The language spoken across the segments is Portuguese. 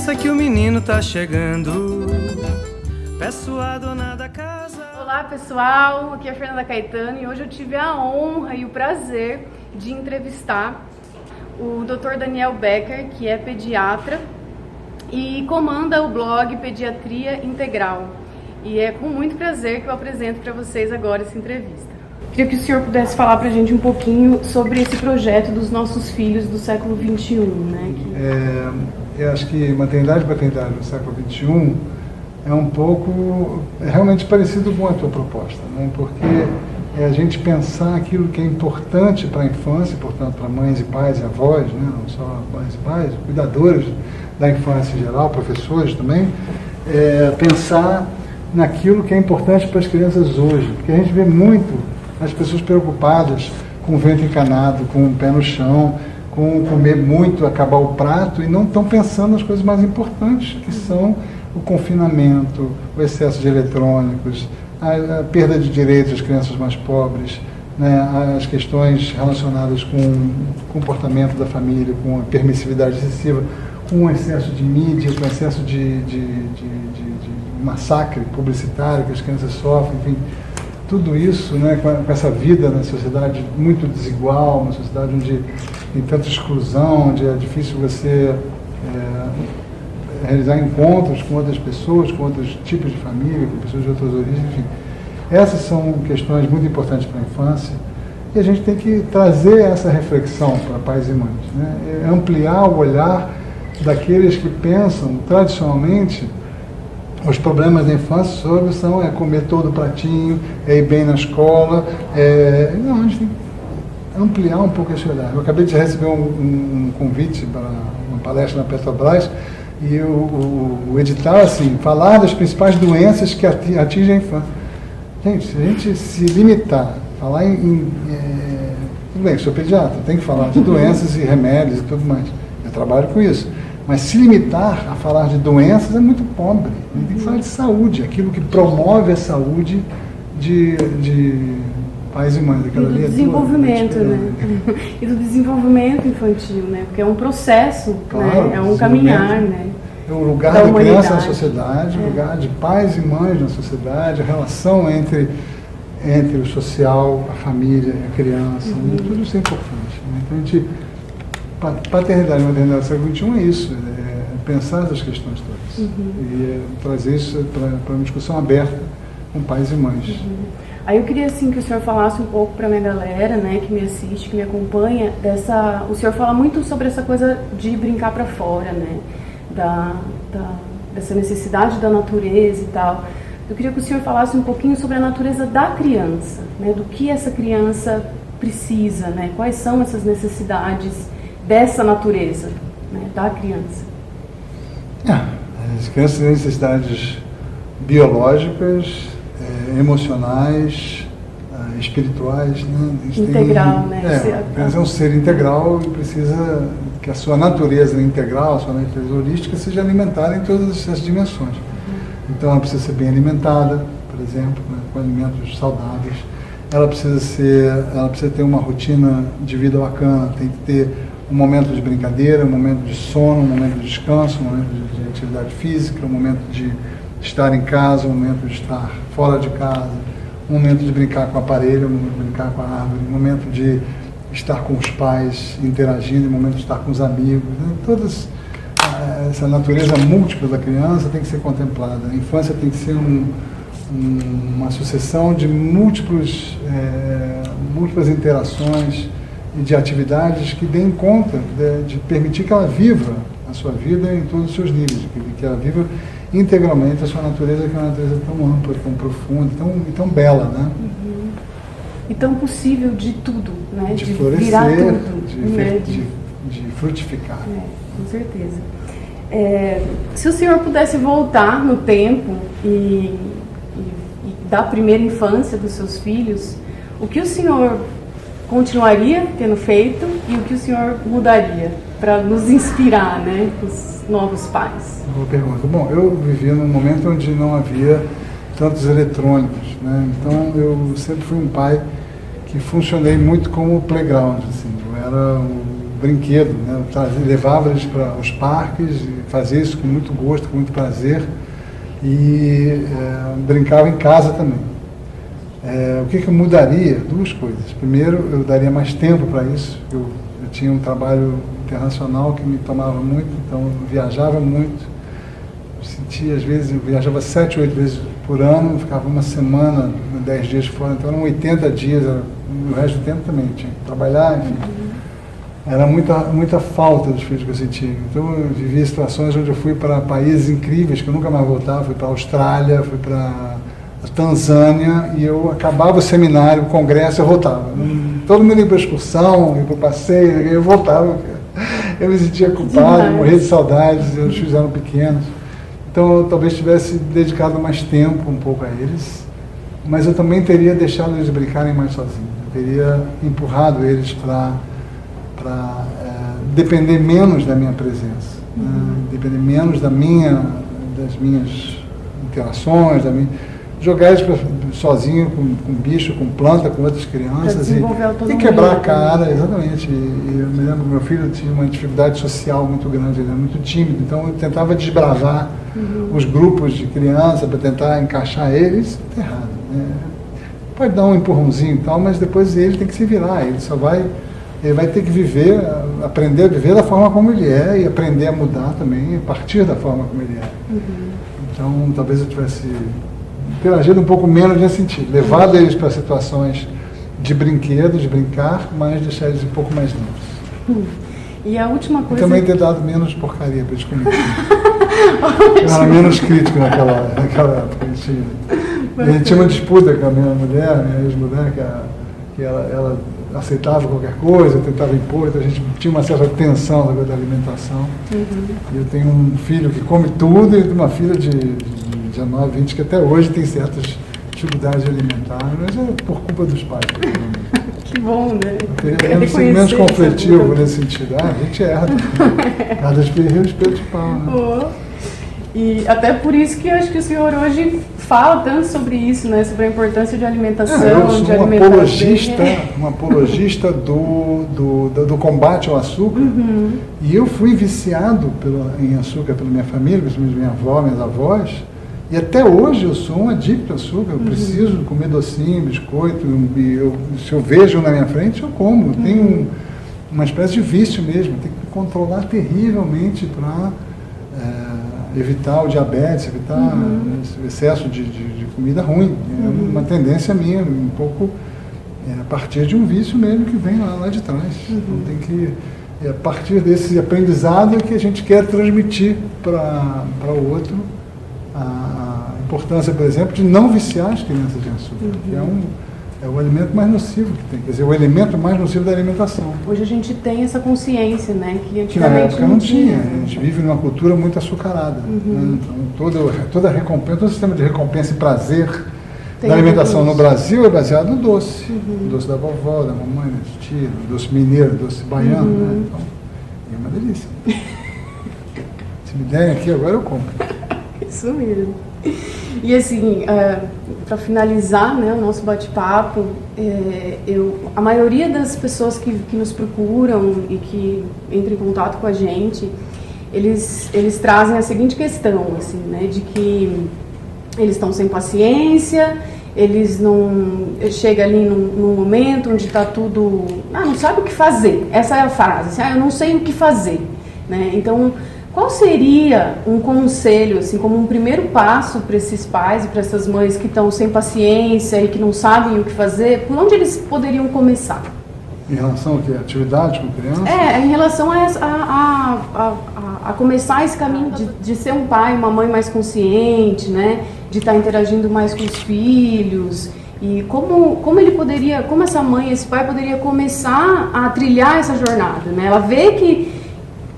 criança que o menino tá chegando. Peço a dona da casa. Olá pessoal, aqui é a Fernanda Caetano e hoje eu tive a honra e o prazer de entrevistar o Dr. Daniel Becker, que é pediatra e comanda o blog Pediatria Integral. E é com muito prazer que eu apresento para vocês agora essa entrevista. Queria que o senhor pudesse falar para a gente um pouquinho sobre esse projeto dos nossos filhos do século XXI, né? Eu acho que maternidade e paternidade no século XXI é um pouco, realmente parecido com a tua proposta, né? Porque é a gente pensar aquilo que é importante para a infância, portanto para mães e pais e avós, né? Não só mães e pais, cuidadores da infância em geral, professores também, pensar naquilo que é importante para as crianças hoje, porque a gente vê muito as pessoas preocupadas com o vento encanado, com o pé no chão, com comer muito, acabar o prato, e não estão pensando nas coisas mais importantes, que são o confinamento, o excesso de eletrônicos, a perda de direitos das crianças mais pobres, né, as questões relacionadas com o comportamento da família, com a permissividade excessiva, com o excesso de mídia, com o excesso de massacre publicitário que as crianças sofrem, enfim. Tudo isso, né, com essa vida na sociedade muito desigual, uma sociedade onde tem tanta exclusão, onde é difícil você realizar encontros com outras pessoas, com outros tipos de família, com pessoas de outras origens, enfim. Essas são questões muito importantes para a infância e a gente tem que trazer essa reflexão para pais e mães, né? Ampliar o olhar daqueles que pensam tradicionalmente os problemas da infância são comer todo o pratinho, ir bem na escola. Não, a gente tem que ampliar um pouco esse olhar. Eu acabei de receber um convite para uma palestra na Petrobras e o edital, assim, falar das principais doenças que atingem a infância. Gente, se a gente se limitar, falar tudo bem, sou pediatra, tem que falar de doenças e remédios e tudo mais. Eu trabalho com isso. Mas se limitar a falar de doenças é muito pobre. A gente tem que falar de saúde, aquilo que promove a saúde de pais e mães. E do desenvolvimento, né? E do desenvolvimento infantil, né? Porque é um processo, claro, né? É um caminhar, né? É o lugar da criança na sociedade, o lugar de pais e mães na sociedade, a relação entre o social, a família, a criança, né? Tudo isso é importante, né? Então a gente... Paternidade e maternidade do século XXI é isso, pensar essas questões todas e trazer isso para uma discussão aberta com pais e mães. Aí eu queria assim que o senhor falasse um pouco para a minha galera, né, que me assiste, que me acompanha, o senhor fala muito sobre essa coisa de brincar para fora, né, dessa necessidade da natureza e tal. Eu queria que o senhor falasse um pouquinho sobre a natureza da criança, né, do que essa criança precisa, né, quais são essas necessidades dessa natureza, né, da criança. As crianças têm necessidades biológicas, emocionais, espirituais, né? Integral, né? A criança é um ser integral e precisa que a sua natureza integral, a sua natureza holística seja alimentada em todas essas dimensões. Então ela precisa ser bem alimentada, por exemplo, né, com alimentos saudáveis. Ela precisa ter uma rotina de vida bacana, tem que ter um momento de brincadeira, um momento de sono, um momento de descanso, um momento de atividade física, um momento de estar em casa, um momento de estar fora de casa, um momento de brincar com o aparelho, um momento de brincar com a árvore, um momento de estar com os pais interagindo, um momento de estar com os amigos, né? Toda essa natureza múltipla da criança tem que ser contemplada. A infância tem que ser uma sucessão de múltiplas interações e de atividades que deem conta de permitir que ela viva a sua vida em todos os seus níveis, que ela viva integralmente a sua natureza, que é uma natureza tão ampla, tão profunda, tão bela, né? E tão possível de tudo, né? De florescer, virar tudo, de frutificar. Com certeza. Se o senhor pudesse voltar no tempo e da primeira infância dos seus filhos, o que o senhor continuaria tendo feito e o que o senhor mudaria para nos inspirar, né, os novos pais? Boa pergunta. Bom, eu vivia num momento onde não havia tantos eletrônicos, né? Então eu sempre fui um pai que funcionei muito como playground, assim. Eu era brinquedo, né? Levava eles para os parques, e fazia isso com muito gosto, com muito prazer, e brincava em casa também. O que eu mudaria? Duas coisas. Primeiro, eu daria mais tempo para isso. Eu tinha um trabalho internacional que me tomava muito, então eu viajava muito. Às vezes, eu viajava 7, 8 vezes por ano, ficava uma semana, 10 dias fora, então eram 80 dias, o resto do tempo também tinha que trabalhar, enfim. Era muita falta dos filhos que eu sentia. Então eu vivia situações onde eu fui para países incríveis, que eu nunca mais voltava, fui para a Austrália, fui para a Tanzânia, e eu acabava o seminário, o congresso, eu voltava. Todo mundo ia para a excursão, ia para o passeio, eu voltava. Eu me sentia culpado, morria de saudades, os filhos eram pequenos. Então eu talvez tivesse dedicado mais tempo um pouco a eles, mas eu também teria deixado eles brincarem mais sozinhos. Eu teria empurrado eles para depender menos da minha presença, né? Depender menos das minhas interações, jogar eles sozinho com bicho, com planta, com outras crianças e quebrar a cara, exatamente. E eu me lembro que meu filho tinha uma dificuldade social muito grande, ele era muito tímido, então eu tentava desbravar os grupos de crianças para tentar encaixar eles. Isso está errado, né? Pode dar um empurrãozinho e tal, mas depois ele tem que se virar, ele vai ter que viver, aprender a viver da forma como ele é e aprender a mudar também a partir da forma como ele é. Então talvez eu tivesse interagido um pouco menos nesse sentido, levado eles para situações de brinquedo, de brincar, mas deixar eles um pouco mais livres. E a última coisa... E também ter dado menos porcaria para eles comerem. Eu era menos crítico naquela época. A gente tinha uma disputa com a minha mulher, minha ex-mulher, que ela aceitava qualquer coisa, tentava impor, então a gente tinha uma certa tensão da alimentação. E eu tenho um filho que come tudo e uma filha de 19, 20 que até hoje tem certas dificuldades alimentares, mas é por culpa dos pais. Que bom, né? Eu queria ser menos conflitivo nesse sentido. A gente erra. Cada espelho de pau, né? E até por isso que eu acho que o senhor hoje fala tanto sobre isso, né? Sobre a importância de alimentação, eu sou de alimentar um apologista do combate ao açúcar. E eu fui viciado em açúcar pela minha família, principalmente minha avó, minhas avós. E até hoje eu sou um adicto ao açúcar. Eu preciso comer docinho, biscoito. Se eu vejo na minha frente, eu como. Eu tenho uma espécie de vício mesmo. Tenho que me controlar terrivelmente para evitar o diabetes, evitar esse excesso de comida ruim. É uma tendência minha, um pouco a partir de um vício mesmo que vem lá de trás. Então tem que, a partir desse aprendizado que a gente quer transmitir para o outro a importância, por exemplo, de não viciar as crianças em açúcar, que é o alimento mais nocivo que tem, quer dizer, o elemento mais nocivo da alimentação. Hoje a gente tem essa consciência, né, que antigamente na época não tinha. Né? A gente vive numa cultura muito açucarada. Né? Então, toda a recompensa, todo o sistema de recompensa e prazer da alimentação no Brasil é baseado no doce. No doce da vovó, da mamãe, da tia, no doce mineiro, doce baiano. Né? Então, é uma delícia. Se me derem aqui agora, eu compro. Isso mesmo. E assim, para finalizar, né, o nosso bate-papo, a maioria das pessoas que nos procuram e que entram em contato com a gente, eles trazem a seguinte questão, assim, né, de que eles estão sem paciência, eles não... Chega ali num momento onde está tudo... não sabe o que fazer. Essa é a frase, assim, eu não sei o que fazer. Né? Então, qual seria um conselho, assim, como um primeiro passo para esses pais e para essas mães que estão sem paciência e que não sabem o que fazer? Por onde eles poderiam começar? Em relação a quê? Atividade com criança? Em relação a começar esse caminho de ser um pai, uma mãe mais consciente, né? De estar interagindo mais com os filhos. E como ele poderia, como essa mãe, esse pai poderia começar a trilhar essa jornada, né? Ela vê que,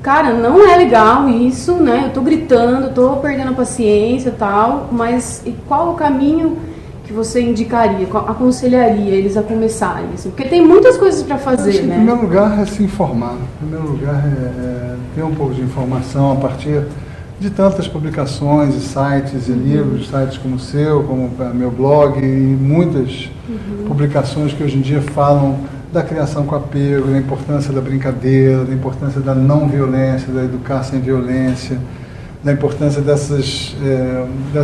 cara, não é legal isso, né? Eu tô gritando, tô perdendo a paciência e tal, mas qual o caminho que você indicaria, aconselharia eles a começarem? Assim? Porque tem muitas coisas para fazer, né? Em primeiro lugar é se informar. Em primeiro lugar é ter um pouco de informação a partir de tantas publicações e sites e livros, sites como o seu, como meu blog e muitas publicações que hoje em dia falam da criação com apego, da importância da brincadeira, da importância da não violência, da educar sem violência, da importância dessas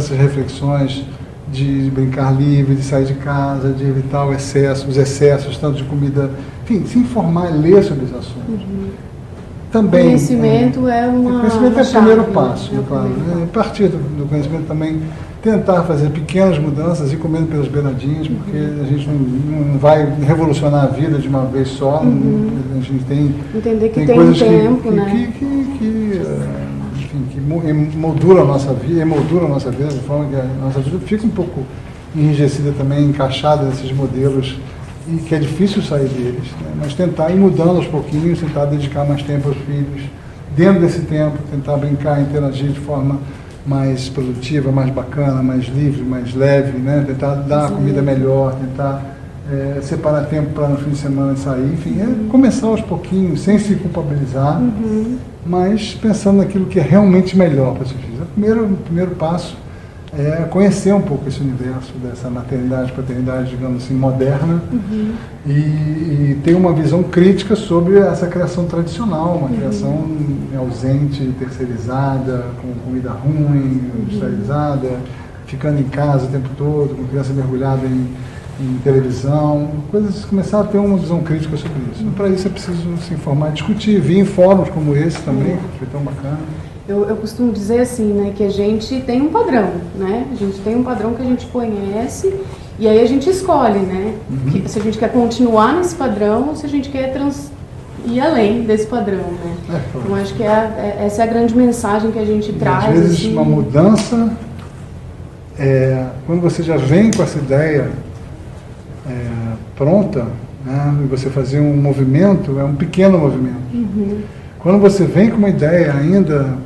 reflexões de brincar livre, de sair de casa, de evitar os excessos, tanto de comida, enfim, se informar e ler sobre os assuntos. Também, conhecimento é o primeiro passo, claro. A partir do conhecimento também tentar fazer pequenas mudanças e comendo pelas beiradinhas, porque a gente não vai revolucionar a vida de uma vez só. A gente tem entender que tem tem coisas um tempo, que emoldura a nossa vida, de forma que a nossa vida fica um pouco enrijecida também, encaixada nesses modelos, e que é difícil sair deles, né? Mas tentar ir mudando aos pouquinhos, tentar dedicar mais tempo aos filhos, dentro desse tempo, tentar brincar, interagir de forma mais produtiva, mais bacana, mais livre, mais leve, né? Tentar dar a comida melhor, tentar separar tempo para no fim de semana sair, enfim, começar aos pouquinhos, sem se culpabilizar, mas pensando naquilo que é realmente melhor para os seus filhos. O primeiro passo é conhecer um pouco esse universo dessa maternidade, paternidade, digamos assim, moderna, e ter uma visão crítica sobre essa criação tradicional, uma criação ausente, terceirizada, com comida ruim, industrializada, ficando em casa o tempo todo, com criança mergulhada em televisão, coisas, começar a ter uma visão crítica sobre isso. Para isso é preciso se informar, discutir, vir em fóruns como esse também, que foi tão bacana. Eu costumo dizer assim, né, que a gente tem um padrão, né? A gente tem um padrão que a gente conhece e aí a gente escolhe, né? Se a gente quer continuar nesse padrão ou se a gente quer ir além desse padrão, né? Então acho que essa é a grande mensagem que a gente traz. Às vezes assim, uma mudança, quando você já vem com essa ideia pronta, né, e você fazer um movimento, é um pequeno movimento. Quando você vem com uma ideia ainda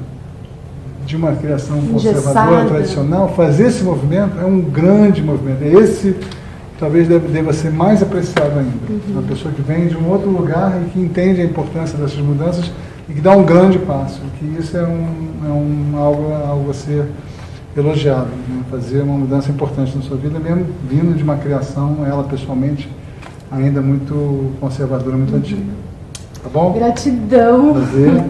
de uma criação conservadora, tradicional, fazer esse movimento é um grande movimento. Esse talvez deva ser mais apreciado ainda. Uma pessoa que vem de um outro lugar e que entende a importância dessas mudanças e que dá um grande passo. Que isso é algo a ser elogiado, né? Fazer uma mudança importante na sua vida, mesmo vindo de uma criação, ela pessoalmente, ainda muito conservadora, muito antiga. Tá bom? Gratidão. Prazer.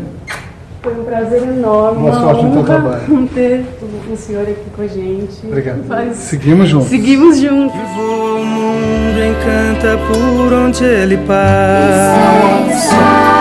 Foi um prazer enorme. Boa sorte no teu trabalho. Ter o senhor aqui com a gente. Obrigado. Seguimos juntos. Seguimos juntos. E voa o mundo, encanta por onde ele passa.